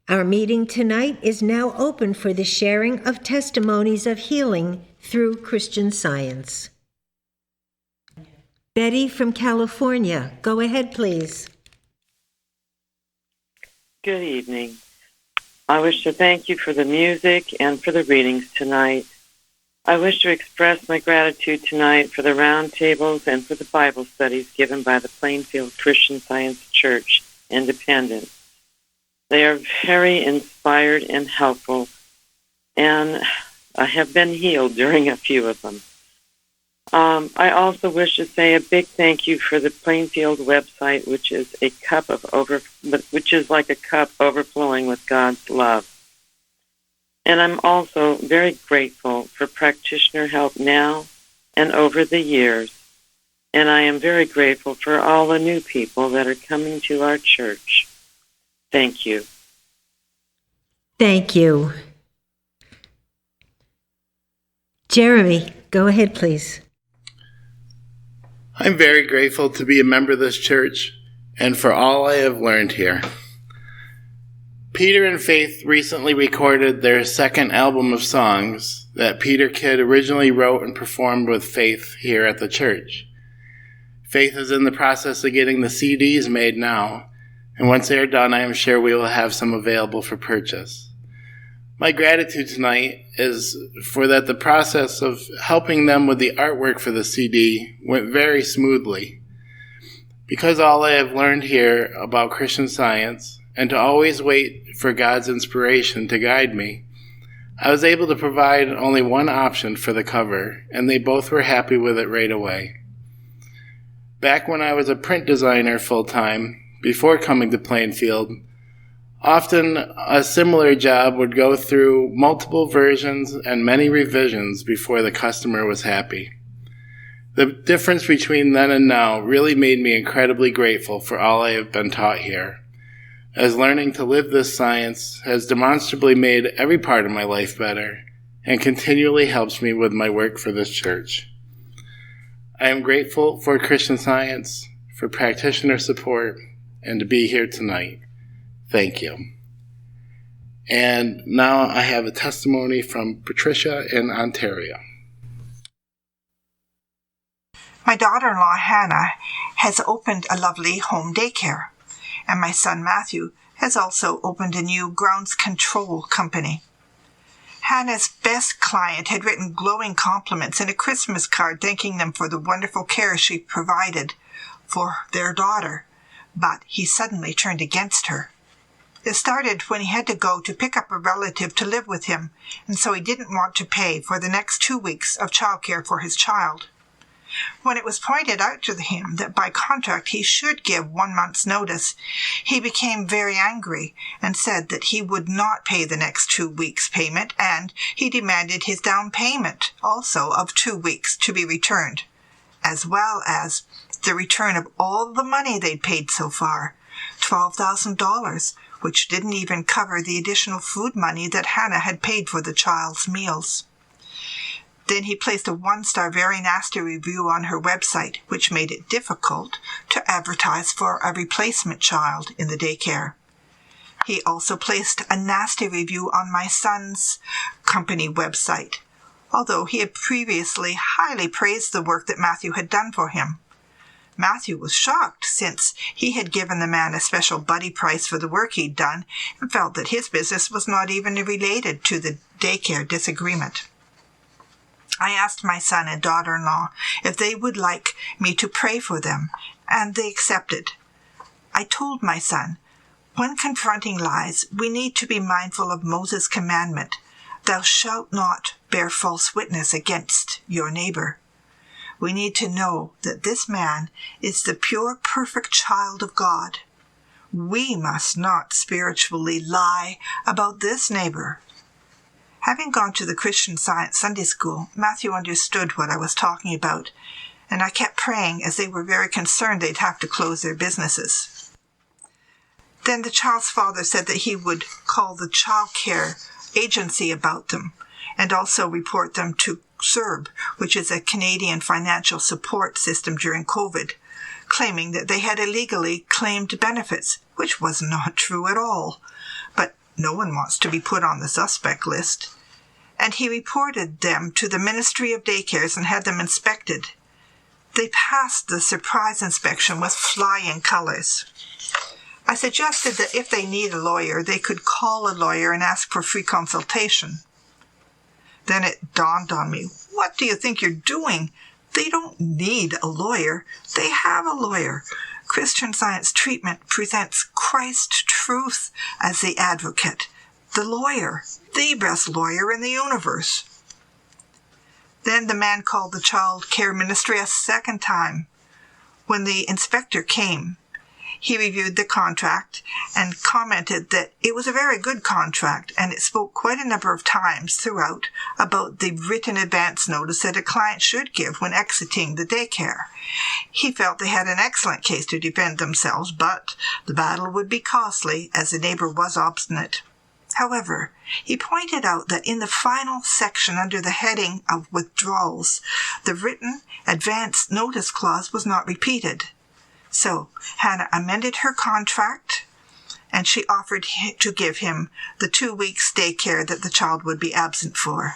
Our meeting tonight is now open for the sharing of testimonies of healing through Christian Science. Betty from California, go ahead, please. Good evening. I wish to thank you for the music and for the readings tonight. I wish to express my gratitude tonight for the roundtables and for the Bible studies given by the Plainfield Christian Science Church, Independent. They are very inspired and helpful, and I have been healed during a few of them. I also wish to say a big thank you for the Plainfield website, which is like a cup overflowing with God's love. And I'm also very grateful for practitioner help now and over the years. And I am very grateful for all the new people that are coming to our church. Thank you. Thank you. Jeremy, go ahead, please. I'm very grateful to be a member of this church and for all I have learned here. Peter and Faith recently recorded their second album of songs that Peter Kidd originally wrote and performed with Faith here at the church. Faith is in the process of getting the CDs made now, and once they are done, I am sure we will have some available for purchase. My gratitude tonight is for that the process of helping them with the artwork for the CD went very smoothly. Because all I have learned here about Christian Science, and to always wait for God's inspiration to guide me, I was able to provide only one option for the cover, and they both were happy with it right away. Back when I was a print designer full-time, before coming to Plainfield, often a similar job would go through multiple versions and many revisions before the customer was happy. The difference between then and now really made me incredibly grateful for all I have been taught here, as learning to live this science has demonstrably made every part of my life better and continually helps me with my work for this church. I am grateful for Christian Science, for practitioner support, and to be here tonight. Thank you. And now I have a testimony from Patricia in Ontario. My daughter-in-law, Hannah, has opened a lovely home daycare, and my son, Matthew, has also opened a new grounds control company. Hannah's best client had written glowing compliments in a Christmas card thanking them for the wonderful care she provided for their daughter, but he suddenly turned against her. It started when he had to go to pick up a relative to live with him, and so he didn't want to pay for the next 2 weeks of childcare for his child. When it was pointed out to him that by contract he should give 1 month's notice, he became very angry and said that he would not pay the next 2 weeks' payment, and he demanded his down payment also of 2 weeks to be returned, as well as the return of all the money they'd paid so far, $12,000, which didn't even cover the additional food money that Hannah had paid for the child's meals. Then he placed a 1-star very nasty review on her website, which made it difficult to advertise for a replacement child in the daycare. He also placed a nasty review on my son's company website, although he had previously highly praised the work that Matthew had done for him. Matthew was shocked, since he had given the man a special buddy price for the work he'd done and felt that his business was not even related to the daycare disagreement. I asked my son and daughter-in-law if they would like me to pray for them, and they accepted. I told my son, when confronting lies, we need to be mindful of Moses' commandment, "Thou shalt not bear false witness against your neighbor." We need to know that this man is the pure, perfect child of God. We must not spiritually lie about this neighbor. Having gone to the Christian Science Sunday School, Matthew understood what I was talking about, and I kept praying as they were very concerned they'd have to close their businesses. Then the child's father said that he would call the child care agency about them and also report them to CERB, which is a Canadian financial support system during COVID, claiming that they had illegally claimed benefits, which was not true at all. But no one wants to be put on the suspect list. And he reported them to the Ministry of Daycares and had them inspected. They passed the surprise inspection with flying colors. I suggested that if they need a lawyer, they could call a lawyer and ask for free consultation. Then it dawned on me, what do you think you're doing? They don't need a lawyer. They have a lawyer. Christian Science treatment presents Christ's truth as the advocate, the lawyer, the best lawyer in the universe. Then the man called the child care ministry a second time. When the inspector came, he reviewed the contract and commented that it was a very good contract, and it spoke quite a number of times throughout about the written advance notice that a client should give when exiting the daycare. He felt they had an excellent case to defend themselves, but the battle would be costly as the neighbor was obstinate. However, he pointed out that in the final section under the heading of withdrawals, the written advance notice clause was not repeated. So Hannah amended her contract, and she offered to give him the 2 weeks daycare that the child would be absent for.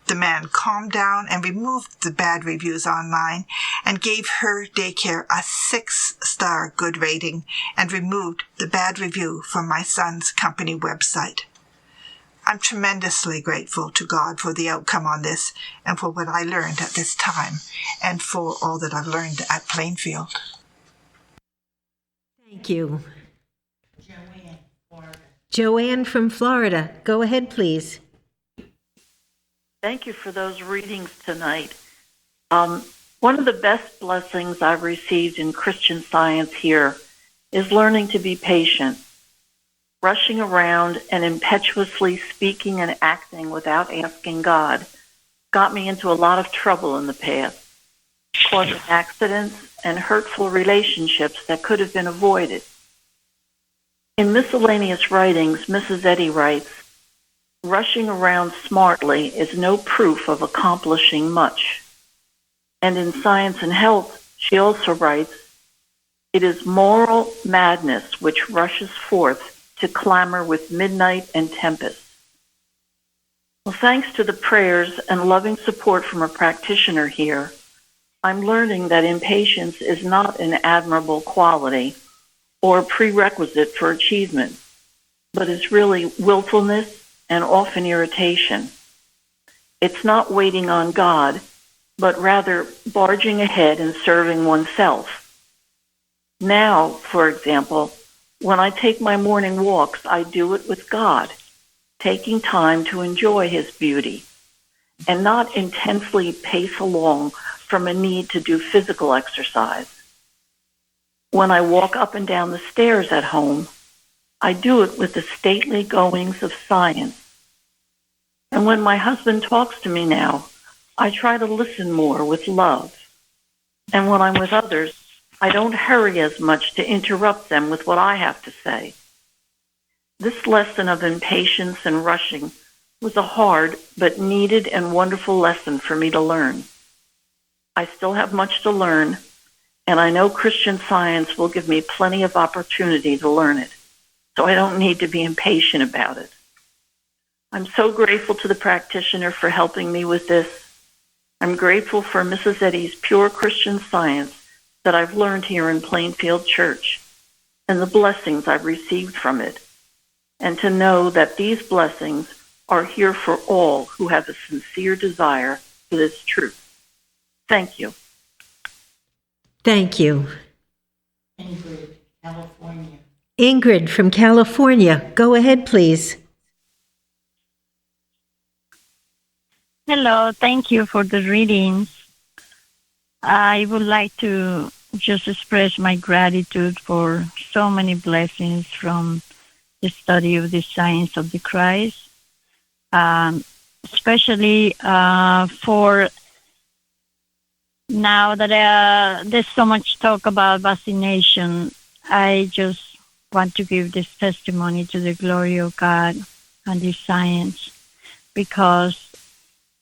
The man calmed down and removed the bad reviews online and gave her daycare a 6-star good rating and removed the bad review from my son's company website. I'm tremendously grateful to God for the outcome on this and for what I learned at this time and for all that I've learned at Plainfield. Thank you. Joanne from Florida. Go ahead, please. Thank you for those readings tonight. One of the best blessings I've received in Christian Science here is learning to be patient. Rushing around and impetuously speaking and acting without asking God got me into a lot of trouble in the past, causing accidents and hurtful relationships that could have been avoided. In miscellaneous writings, Mrs. Eddy writes, rushing around smartly is no proof of accomplishing much. And in Science and Health, she also writes, it is moral madness which rushes forth to clamor with midnight and tempest. Well, thanks to the prayers and loving support from a practitioner here, I'm learning that impatience is not an admirable quality or prerequisite for achievement, but is really willfulness and often irritation. It's not waiting on God, but rather barging ahead and serving oneself. Now, for example, when I take my morning walks, I do it with God, taking time to enjoy His beauty, and not intensely pace along from a need to do physical exercise. When I walk up and down the stairs at home, I do it with the stately goings of science. And when my husband talks to me now, I try to listen more with love. And when I'm with others, I don't hurry as much to interrupt them with what I have to say. This lesson of impatience and rushing was a hard but needed and wonderful lesson for me to learn. I still have much to learn, and I know Christian Science will give me plenty of opportunity to learn it, so I don't need to be impatient about it. I'm so grateful to the practitioner for helping me with this. I'm grateful for Mrs. Eddy's pure Christian Science that I've learned here in Plainfield Church and the blessings I've received from it, and to know that these blessings are here for all who have a sincere desire for this truth. Thank you. Thank you. Ingrid, California. Ingrid from California. Go ahead, please. Hello, thank you for the readings. I would like to just express my gratitude for so many blessings from the study of the science of the Christ, especially for now that there's so much talk about vaccination. I just want to give this testimony to the glory of God and the science, because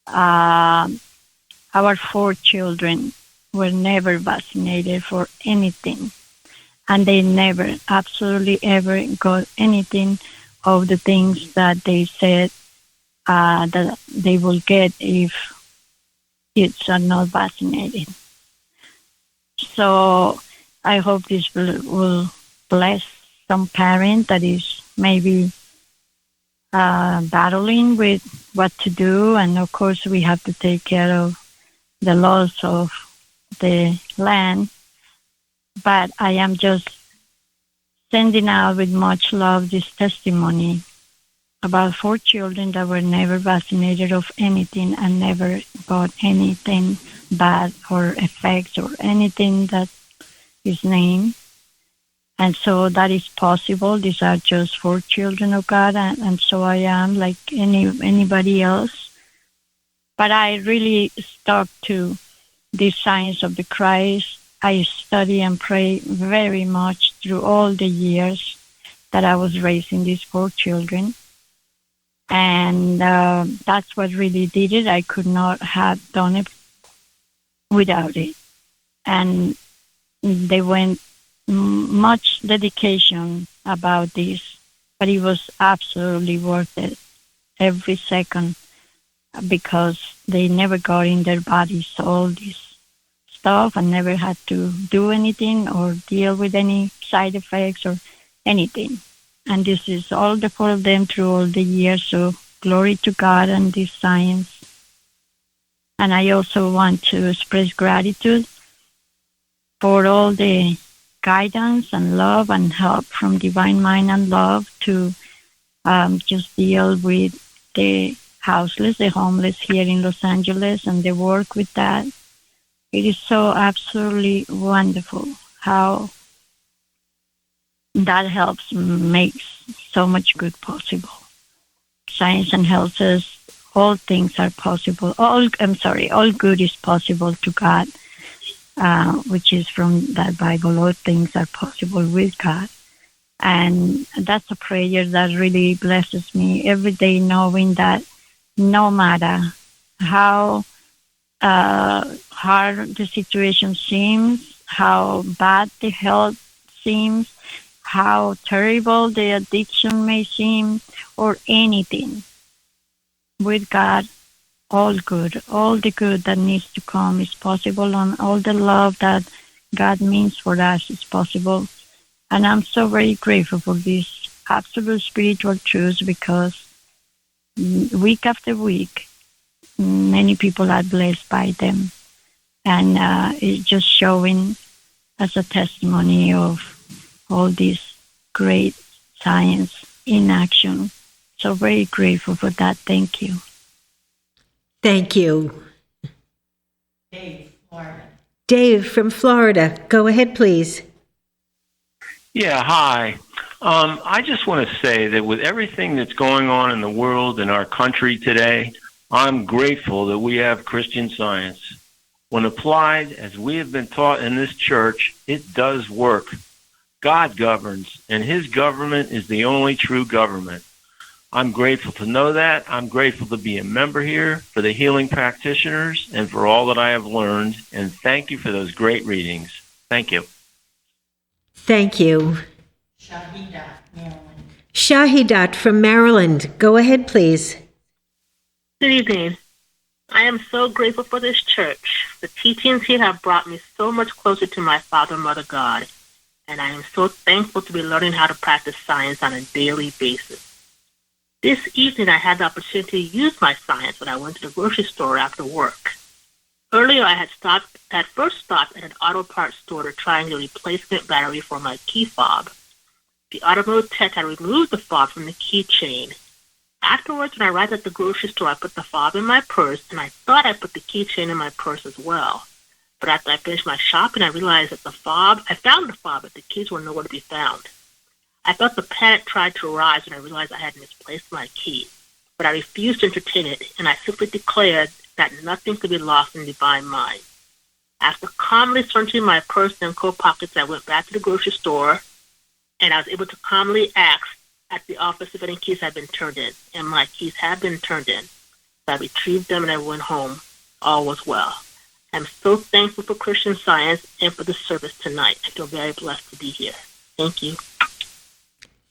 our 4 children were never vaccinated for anything, and they never, absolutely ever got anything of the things that they said that they will get if kids are not vaccinated. So I hope this will bless some parent that is maybe battling with what to do. And of course, we have to take care of the laws of the land. But I am just sending out with much love this testimony about 4 children that were never vaccinated of anything and never got anything bad or effects or anything that is named. And so that is possible. These are just 4 children of God, and so I am like anybody else. But I really stuck to the science of the Christ. I study and pray very much through all the years that I was raising these 4 children. And that's what really did it. I could not have done it without it. And they went much dedication about this, but it was absolutely worth it every second, because they never got in their bodies all this stuff and never had to do anything or deal with any side effects or anything. And this is all the 4 of them through all the years. So glory to God and this science. And I also want to express gratitude for all the guidance and love and help from Divine Mind and Love to just deal with the houseless, the homeless here in Los Angeles, and the work with that. It is so absolutely wonderful how that helps makes so much good possible. Science and health says all things are possible. All good is possible to God, which is from that Bible. All things are possible with God. And that's a prayer that really blesses me every day, knowing that no matter how hard the situation seems, how bad the health seems, how terrible the addiction may seem, or anything, with God, all good, all the good that needs to come is possible, and all the love that God means for us is possible. And I'm so very grateful for these absolute spiritual truths, because week after week, many people are blessed by them. And it's just showing as a testimony of all this great science in action. So very grateful for that. Thank you. Thank you. Dave, Florida. Dave from Florida. Go ahead, please. Yeah, hi. I just want to say that with everything that's going on in the world and our country today, I'm grateful that we have Christian Science. When applied, as we have been taught in this church, it does work. God governs, and his government is the only true government. I'm grateful to know that. I'm grateful to be a member here, for the healing practitioners, and for all that I have learned. And thank you for those great readings. Thank you. Thank you. Shahidat, Maryland. Shahidat from Maryland. Go ahead, please. Good evening. I am so grateful for this church. The teachings here have brought me so much closer to my Father and Mother God, and I am so thankful to be learning how to practice science on a daily basis. This evening, I had the opportunity to use my science when I went to the grocery store after work. Earlier, I had first stopped at an auto parts store to try and get a replacement battery for my key fob. The automotive tech had removed the fob from the keychain. Afterwards, when I arrived at the grocery store, I put the fob in my purse, and I thought I put the keychain in my purse as well. But after I finished my shopping, I realized that I found the fob, but the keys were nowhere to be found. I felt the panic tried to arise when I realized I had misplaced my key, but I refused to entertain it, and I simply declared that nothing could be lost in Divine Mind. After calmly searching my purse and coat pockets, I went back to the grocery store, and I was able to calmly ask at the office if any keys had been turned in, and my keys had been turned in. So I retrieved them and I went home. All was well. I'm so thankful for Christian Science and for the service tonight. I feel very blessed to be here. Thank you.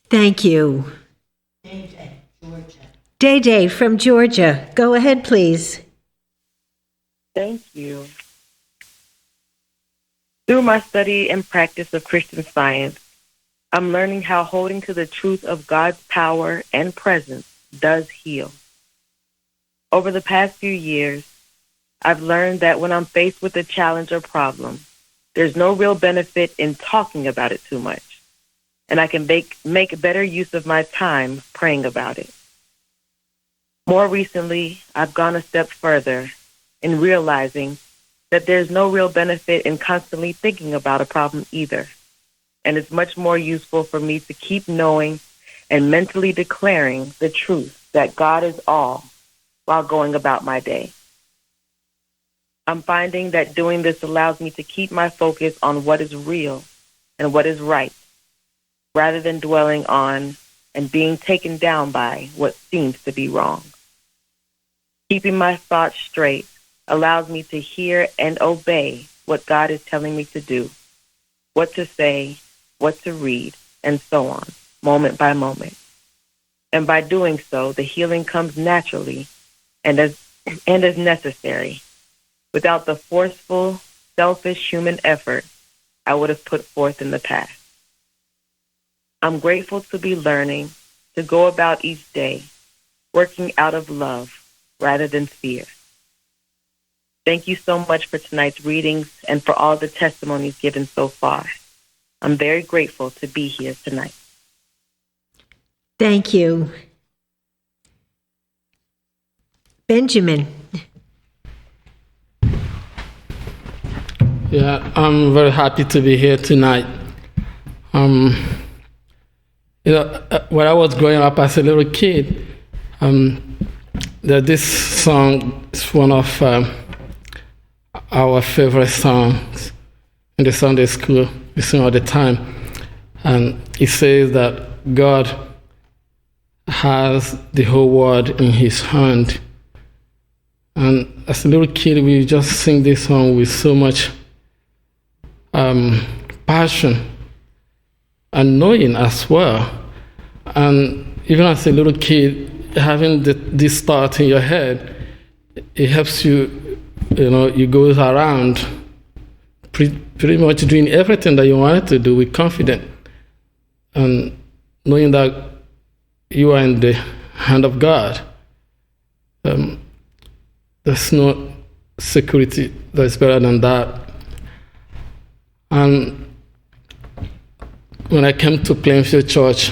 Thank you. Day, Georgia. Day from Georgia. Go ahead, please. Thank you. Through my study and practice of Christian Science, I'm learning how holding to the truth of God's power and presence does heal. Over the past few years, I've learned that when I'm faced with a challenge or problem, there's no real benefit in talking about it too much, and I can make better use of my time praying about it. More recently, I've gone a step further in realizing that there's no real benefit in constantly thinking about a problem either, and it's much more useful for me to keep knowing and mentally declaring the truth that God is all while going about my day. I'm finding that doing this allows me to keep my focus on what is real and what is right, rather than dwelling on and being taken down by what seems to be wrong. Keeping my thoughts straight allows me to hear and obey what God is telling me to do, what to say, what to read, and so on, moment by moment. And by doing so, the healing comes naturally and as necessary, without the forceful, selfish human effort I would have put forth in the past. I'm grateful to be learning to go about each day, working out of love rather than fear. Thank you so much for tonight's readings and for all the testimonies given so far. I'm very grateful to be here tonight. Thank you. Benjamin. Yeah, I'm very happy to be here tonight. When I was growing up as a little kid, this song is one of our favorite songs in the Sunday school. We sing all the time. And it says that God has the whole world in his hand. And as a little kid, we just sing this song with so much passion and knowing as well. And even as a little kid, having this thought in your head, it helps you, you go around pretty much doing everything that you wanted to do with confidence and knowing that you are in the hand of God. There's no security that's better than that. And when I came to Plainfield Church,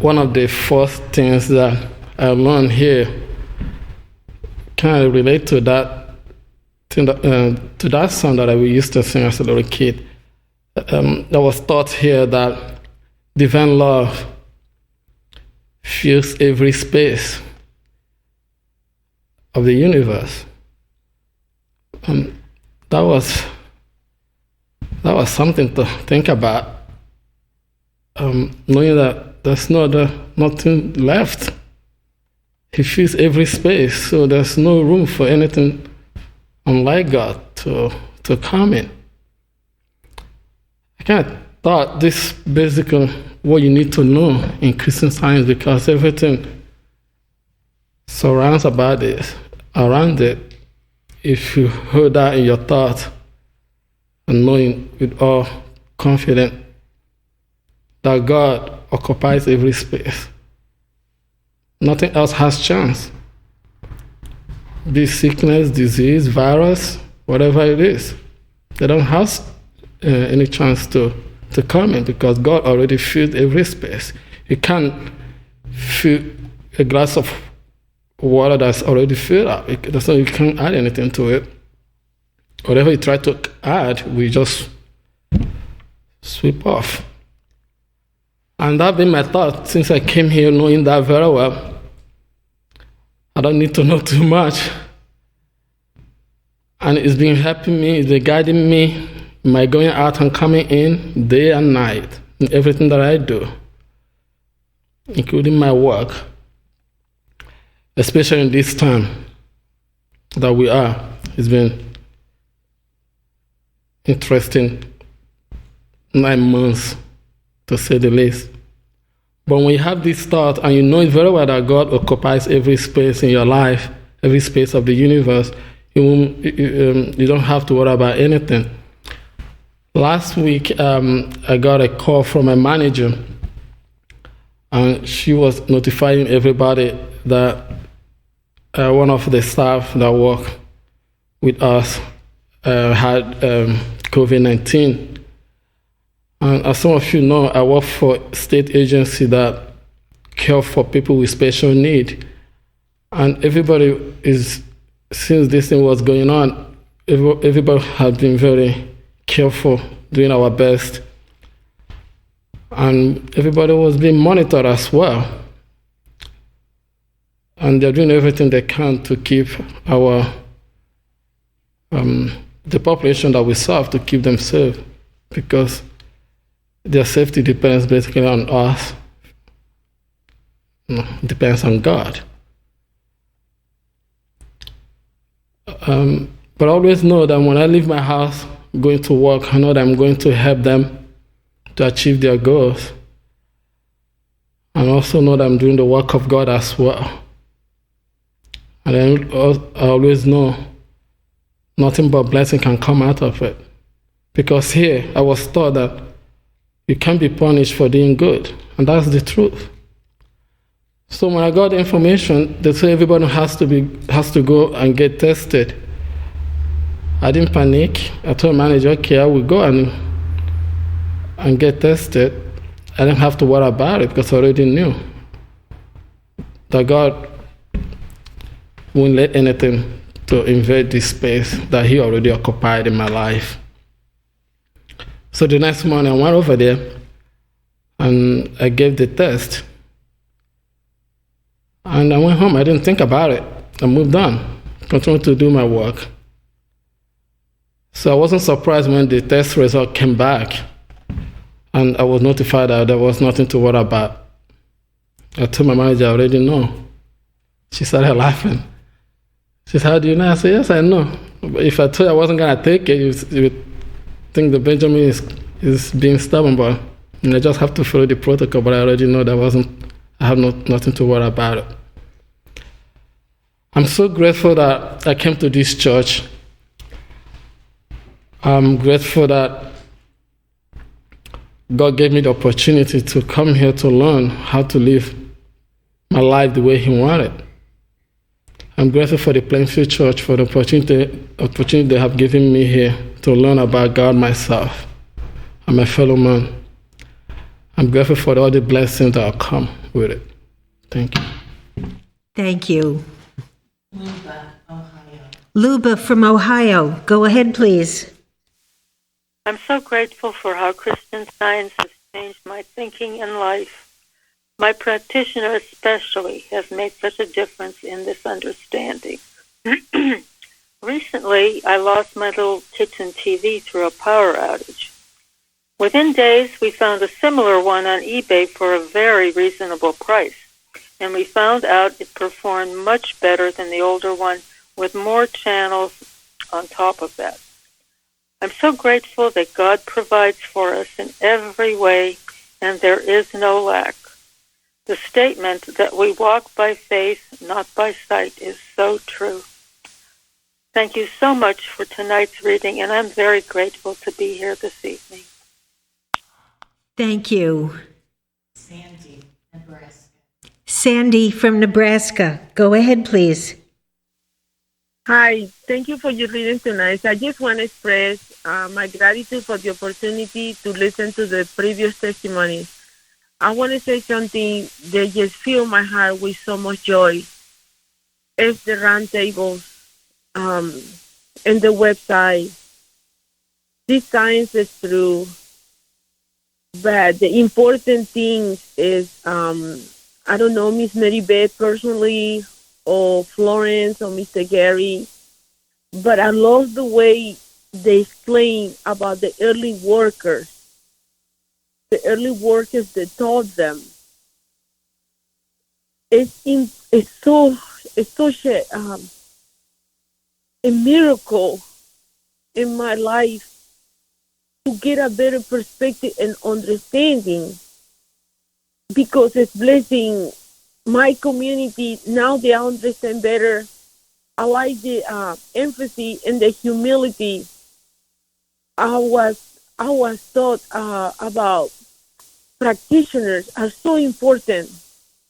one of the first things that I learned here kind of relate to that to that song that I used to sing as a little kid. I was taught here that divine love fills every space of the universe. That was something to think about. Knowing that there's nothing left. He fills every space, so there's no room for anything unlike God to come in. I kind of thought this basically what you need to know in Christian Science, because everything surrounds around it. If you hold that in your thought and knowing with all confidence that God occupies every space, nothing else has chance. Be sickness, disease, virus, whatever it is, they don't have any chance to come in, because God already filled every space. You can't fill a glass of water that's already filled up. So you can't add anything to it. Whatever you try to add, we just sweep off. And that's been my thought since I came here, knowing that very well. I don't need to know too much. And it's been helping me, it's been guiding me in my going out and coming in day and night in everything that I do, including my work, especially in this time that we are. It's been interesting 9 months, to say the least. But when you have this thought and you know very well that God occupies every space in your life, every space of the universe, you don't have to worry about anything. Last week, I got a call from a manager, and she was notifying everybody that one of the staff that work with us had COVID-19. And as some of you know, I work for a state agency that care for people with special need. And everybody is, since this thing was going on, everybody has been very careful, doing our best. And everybody was being monitored as well. And they're doing everything they can to keep our, the population that we serve, to keep them safe, because their safety depends basically on us. No, it depends on God. But I always know that when I leave my house, going to work, I know that I'm going to help them to achieve their goals. And also know that I'm doing the work of God as well. And I always know nothing but blessing can come out of it. Because here, I was taught that you can't be punished for doing good. And that's the truth. So when I got the information, they say everybody has to go and get tested. I didn't panic. I told the manager, okay, I will go and get tested. I didn't have to worry about it because I already knew that God won't let anything to invade this space that He already occupied in my life. So the next morning I went over there and I gave the test. And I went home. I didn't think about it. I moved on, continued to do my work. So I wasn't surprised when the test result came back and I was notified that there was nothing to worry about. I told my manager, I already know. She started laughing. She said, how do you know? I said, yes, I know. But if I told you I wasn't going to take it, you would think that Benjamin is being stubborn, but I just have to follow the protocol. But I already know I have nothing to worry about it. I'm so grateful that I came to this church. I'm grateful that God gave me the opportunity to come here to learn how to live my life the way He wanted. I'm grateful for the Plainfield Church for the opportunity they have given me here to learn about God myself and my fellow man. I'm grateful for all the blessings that will come with it. Thank you. Thank you. Luba, Ohio. Luba from Ohio. Go ahead, please. I'm so grateful for how Christian Science has changed my thinking in life. My practitioner especially has made such a difference in this understanding. Recently, I lost my little kitchen TV through a power outage. Within days, we found a similar one on eBay for a very reasonable price, and we found out it performed much better than the older one with more channels on top of that. I'm so grateful that God provides for us in every way, and there is no lack. The statement that we walk by faith, not by sight, is so true. Thank you so much for tonight's reading, and I'm very grateful to be here this evening. Thank you. Sandy, Nebraska. Sandy from Nebraska. Go ahead, please. Hi, thank you for your reading tonight. I just want to express my gratitude for the opportunity to listen to the previous testimonies. I want to say something that just filled my heart with so much joy. It's the round tables and the website. This science is true, but the important thing is, I don't know, Miss Mary Beth personally, or Florence, or Mr. Gary, but I love the way they explain about the early workers. The early workers that taught them. It's such a miracle in my life to get a better perspective and understanding because it's blessing my community. Now they understand better. I like the empathy and the humility. I was taught about practitioners are so important.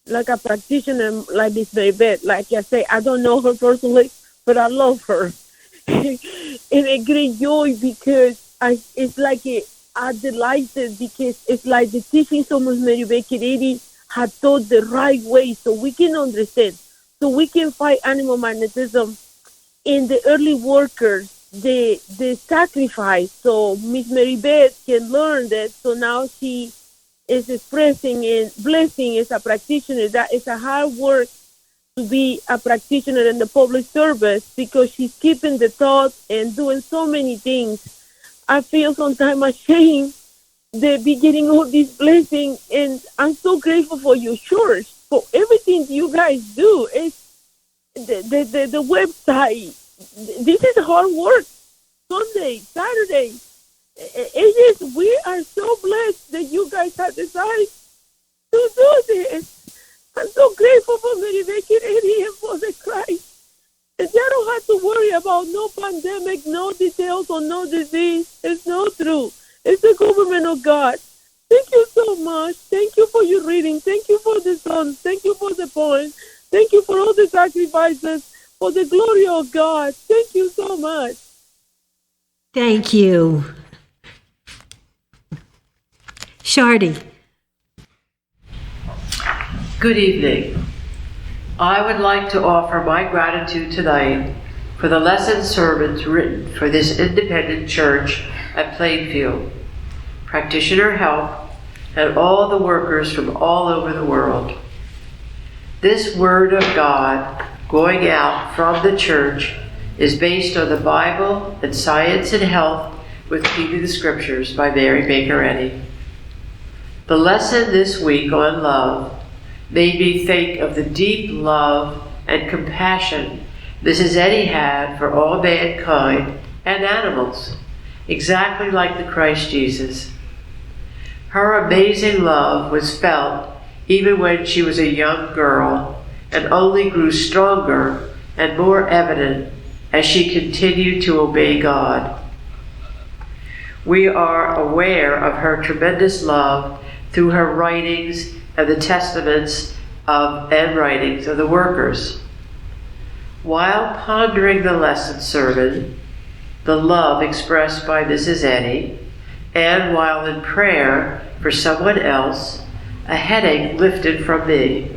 Like a practitioner like Miss Maribeth, like I say, I don't know her personally, but I love her. And a great joy because it's like I'm delighted because it's like the teachings of Miss Maribeth Kiriti had taught the right way so we can understand, so we can fight animal magnetism in the early workers, the sacrifice, so Miss Maribeth can learn that, so now she is expressing and blessing as a practitioner. That is a hard work to be a practitioner in the public service because she's keeping the thoughts and doing so many things. I feel sometimes ashamed to be getting all these blessings, and I'm so grateful for your church, for everything you guys do. It's the website. This is hard work. Sunday, Saturday. It is, we are so blessed that you guys have decided to do this. I'm so grateful for Maribeth Kiriti and for the Christ. And they don't have to worry about no pandemic, no details, or no disease. It's not true. It's the government of God. Thank you so much. Thank you for your reading. Thank you for the song. Thank you for the poem. Thank you for all the sacrifices, for the glory of God. Thank you so much. Thank you. Shardy. Good evening. I would like to offer my gratitude tonight for the lesson sermons written for this independent church at Plainfield, practitioner help, and all the workers from all over the world. This Word of God going out from the church is based on the Bible and Science and Health with Keeping the Scriptures by Mary Baker Eddy. The lesson this week on love made me think of the deep love and compassion Mrs. Eddy had for all mankind and animals, exactly like the Christ Jesus. Her amazing love was felt even when she was a young girl and only grew stronger and more evident as she continued to obey God. We are aware of her tremendous love through her writings and the testaments and writings of the workers. While pondering the lesson sermon, the love expressed by Mrs. Eddy, and while in prayer for someone else, a headache lifted from me.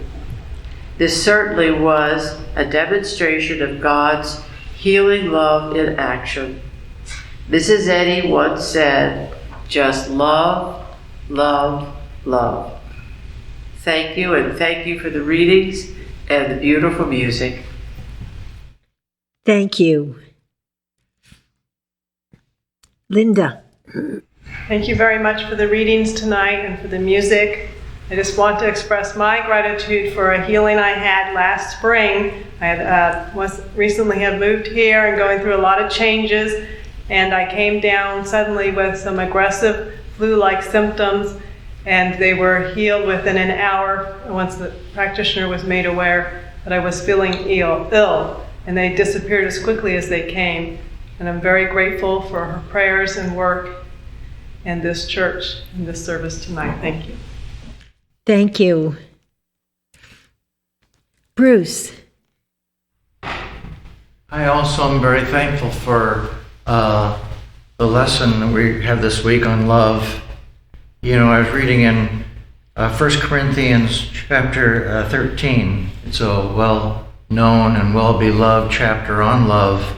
This certainly was a demonstration of God's healing love in action. Mrs. Eddy once said, "Just love, love, love." Thank you, and thank you for the readings and the beautiful music. Thank you. Linda. Thank you very much for the readings tonight and for the music. I just want to express my gratitude for a healing I had last spring. I had recently have moved here and going through a lot of changes, and I came down suddenly with some aggressive flu-like symptoms, and they were healed within an hour once the practitioner was made aware that I was feeling ill, and they disappeared as quickly as they came. And I'm very grateful for her prayers and work in this church, in this service tonight. Thank you. Thank you. Bruce. I also am very thankful for the lesson that we have this week on love. You know, I was reading in 1 Corinthians chapter 13. It's a well-known and well-beloved chapter on love.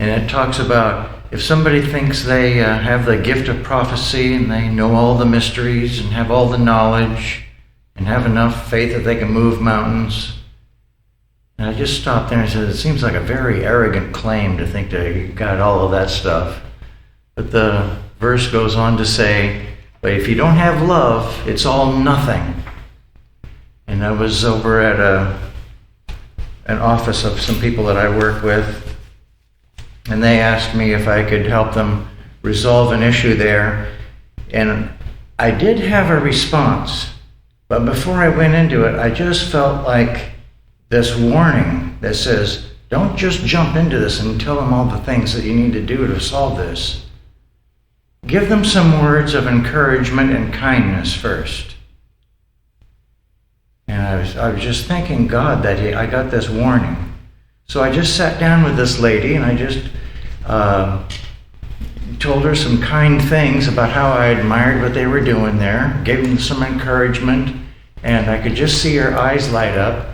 And it talks about if somebody thinks they have the gift of prophecy and they know all the mysteries and have all the knowledge and have enough faith that they can move mountains. And I just stopped there and said, it seems like a very arrogant claim to think that you got all of that stuff. But the verse goes on to say, but if you don't have love, it's all nothing. And I was over at an office of some people that I work with, and they asked me if I could help them resolve an issue there. And I did have a response, But before I went into it, I just felt like this warning that says, don't just jump into this and tell them all the things that you need to do to solve this. Give them some words of encouragement and kindness first. And I was just thanking God that I got this warning. So I just sat down with this lady and I just told her some kind things about how I admired what they were doing there, gave them some encouragement, and I could just see her eyes light up.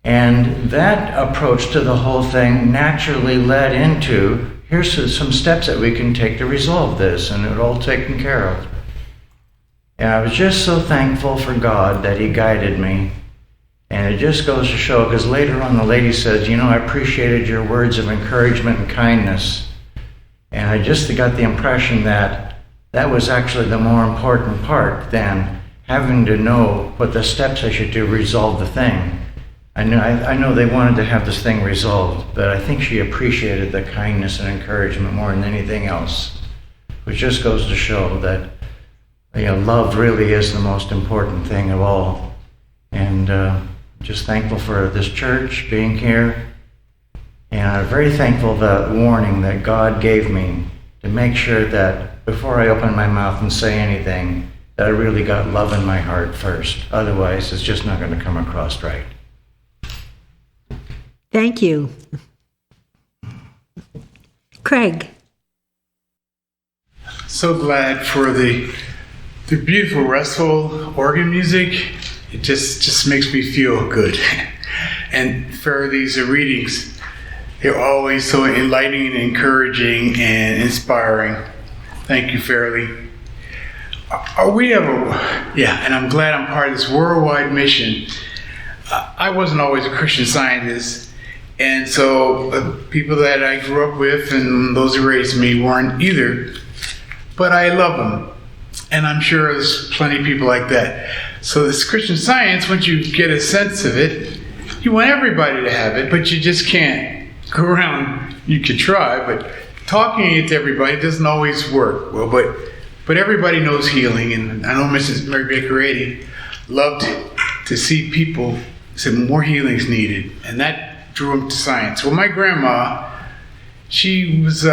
And that approach to the whole thing naturally led into, here's some steps that we can take to resolve this, and it all taken care of. And I was just so thankful for God that He guided me. And it just goes to show, because later on the lady says, I appreciated your words of encouragement and kindness. And I just got the impression that that was actually the more important part than having to know what the steps I should do to resolve the thing. I know they wanted to have this thing resolved, but I think she appreciated the kindness and encouragement more than anything else, which just goes to show that love really is the most important thing of all. And just thankful for this church being here, and I'm very thankful the warning that God gave me to make sure that before I open my mouth and say anything, that I really got love in my heart first. Otherwise, it's just not going to come across right. Thank you. Craig. So glad for the beautiful, restful organ music. It just makes me feel good. And for these readings, they're always so enlightening and encouraging and inspiring. Thank you, Fairley. And I'm glad I'm part of this worldwide mission. I wasn't always a Christian Scientist, and so people that I grew up with and those who raised me weren't either. But I love them, and I'm sure there's plenty of people like that. So this Christian Science, once you get a sense of it, you want everybody to have it, but you just can't go around. You could try, but talking it to everybody doesn't always work well. But everybody knows healing, and I know Mrs. Mary Baker Eddy loved to see people say more healing's needed, and that drew him to science. Well, my grandma, she was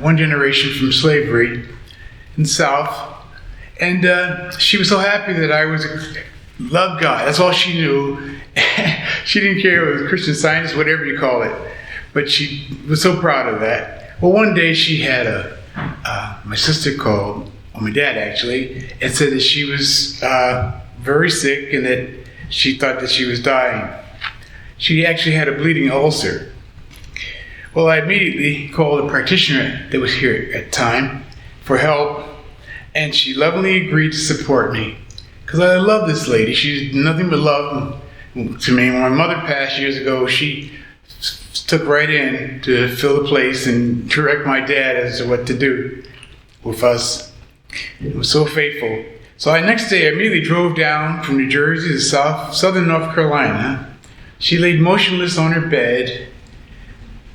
one generation from slavery in the South, and she was so happy that I loved God. That's all she knew. She didn't care if it was Christian Science, whatever you call it, but she was so proud of that. Well, one day she had my sister called, or my dad actually, and said that she was very sick and that she thought that she was dying. She actually had a bleeding ulcer. Well, I immediately called a practitioner that was here at the time for help, and she lovingly agreed to support me because I love this lady. She's nothing but love to me. When my mother passed years ago, she took right in to fill the place and direct my dad as to what to do with us. It was so faithful. So next day, I immediately drove down from New Jersey to southern North Carolina. She laid motionless on her bed.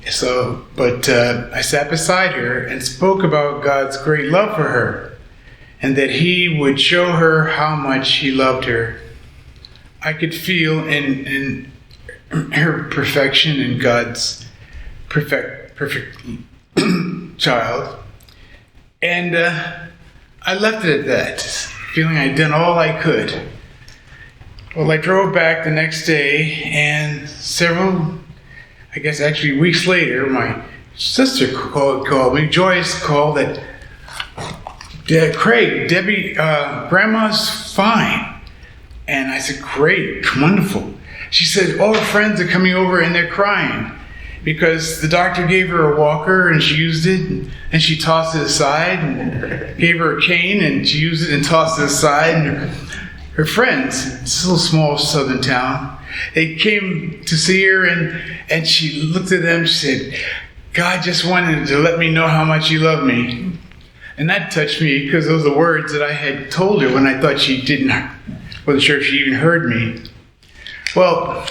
But I sat beside her and spoke about God's great love for her and that He would show her how much He loved her. I could feel in her perfection and God's perfect child. And I left it at that, feeling I'd done all I could. Well, I drove back the next day, and several, I guess actually weeks later, my sister called me. Joyce called that, Craig, Debbie, Grandma's fine. And I said, great, wonderful. She said, all her friends are coming over and they're crying because the doctor gave her a walker and she used it and she tossed it aside, and gave her a cane and she used it and tossed it aside. And her friends, it's a little small southern town, they came to see her and she looked at them and she said, God just wanted to let me know how much He loved me. And that touched me because those are the words that I had told her when I thought she wasn't sure if she even heard me. Well,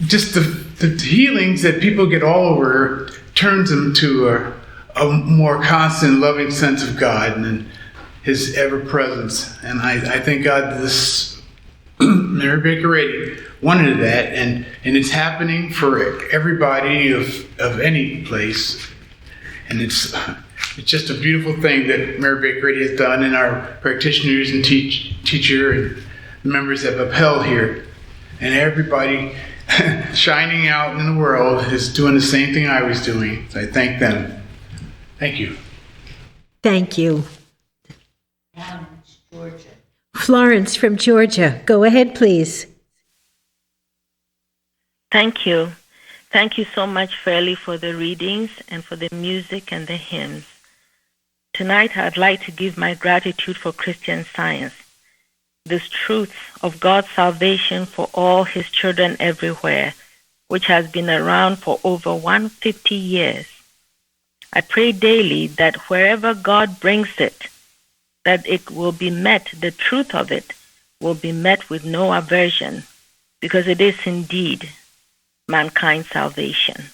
just the healings that people get all over turns them to a more constant, loving sense of God. And His ever presence. And I thank God this Mary Baker Eddy wanted that, and it's happening for everybody of any place. And it's just a beautiful thing that Mary Baker Eddy has done, and our practitioners and teacher and members have upheld here. And everybody shining out in the world is doing the same thing I was doing. So I thank them. Thank you. Thank you. Georgia. Florence from Georgia. Go ahead, please. Thank you. Thank you so much, Fairley, for the readings and for the music and the hymns. Tonight, I'd like to give my gratitude for Christian Science, this truth of God's salvation for all His children everywhere, which has been around for over 150 years. I pray daily that wherever God brings it, that it will be met, the truth of it will be met with no aversion, because it is indeed mankind's salvation.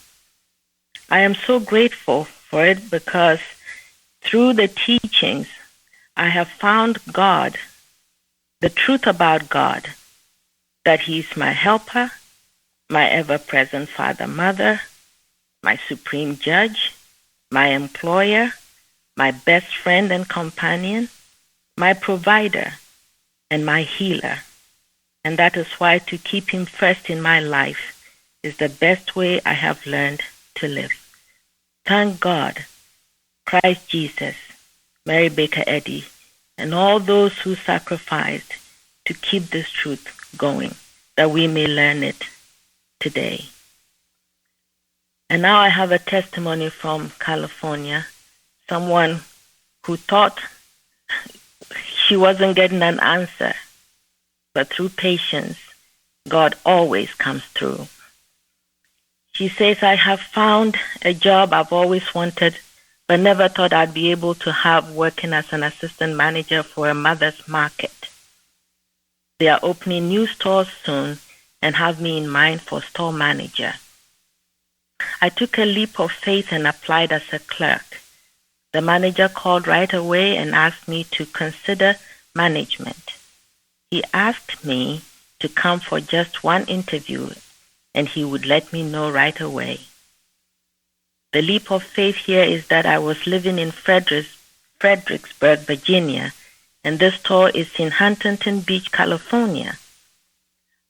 I am so grateful for it because through the teachings, I have found God, the truth about God, that He is my helper, my ever-present Father, Mother, my supreme judge, my employer, my best friend and companion, my provider, and my healer. And that is why to keep Him first in my life is the best way I have learned to live. Thank God, Christ Jesus, Mary Baker Eddy, and all those who sacrificed to keep this truth going, that we may learn it today. And now I have a testimony from California, someone who thought she wasn't getting an answer, but through patience, God always comes through. She says, I have found a job I've always wanted, but never thought I'd be able to have working as an assistant manager for a mother's market. They are opening new stores soon and have me in mind for store manager. I took a leap of faith and applied as a clerk. The manager called right away and asked me to consider management. He asked me to come for just one interview, and he would let me know right away. The leap of faith here is that I was living in Fredericksburg, Virginia, and this store is in Huntington Beach, California.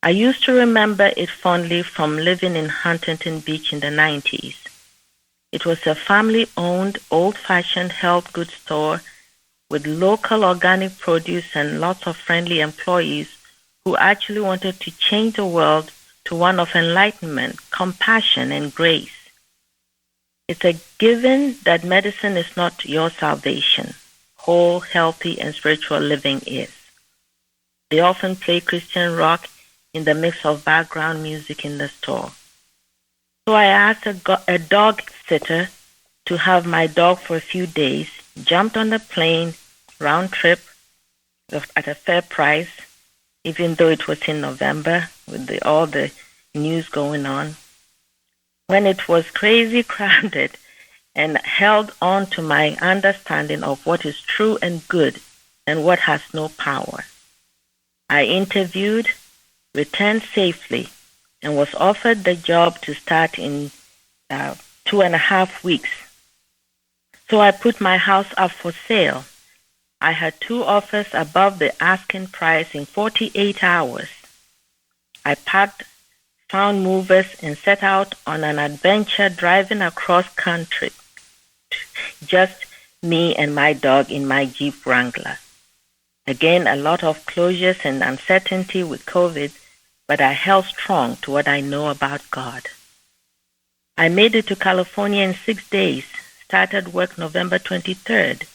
I used to remember it fondly from living in Huntington Beach in the 90s. It was a family-owned, old-fashioned health goods store with local organic produce and lots of friendly employees who actually wanted to change the world to one of enlightenment, compassion, and grace. It's a given that medicine is not your salvation. Whole, healthy, and spiritual living is. They often play Christian rock in the mix of background music in the store. So I asked a dog sitter to have my dog for a few days, jumped on the plane, round trip, at a fair price, even though it was in November with all the news going on. When it was crazy crowded, and held on to my understanding of what is true and good and what has no power. I interviewed, returned safely, and was offered the job to start in 2.5 weeks. So I put my house up for sale. I had 2 offers above the asking price in 48 hours. I packed, found movers, and set out on an adventure driving across country. Just me and my dog in my Jeep Wrangler. Again, a lot of closures and uncertainty with COVID, but I held strong to what I know about God. I made it to California in 6 days, started work November 23rd,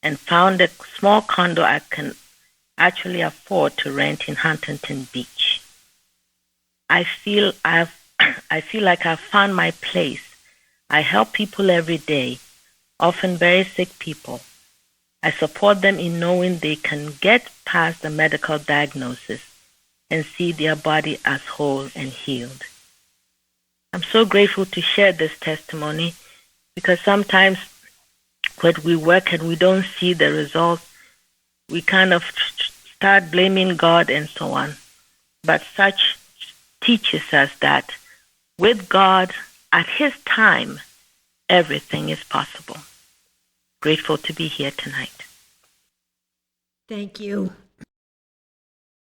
and found a small condo I can actually afford to rent in Huntington Beach. I feel like I've found my place. I help people every day, often very sick people. I support them in knowing they can get past the medical diagnosis and see their body as whole and healed. I'm so grateful to share this testimony because sometimes when we work and we don't see the results we kind of start blaming God and so on. But such teaches us that with God, at His time, everything is possible. Grateful to be here tonight. Thank you.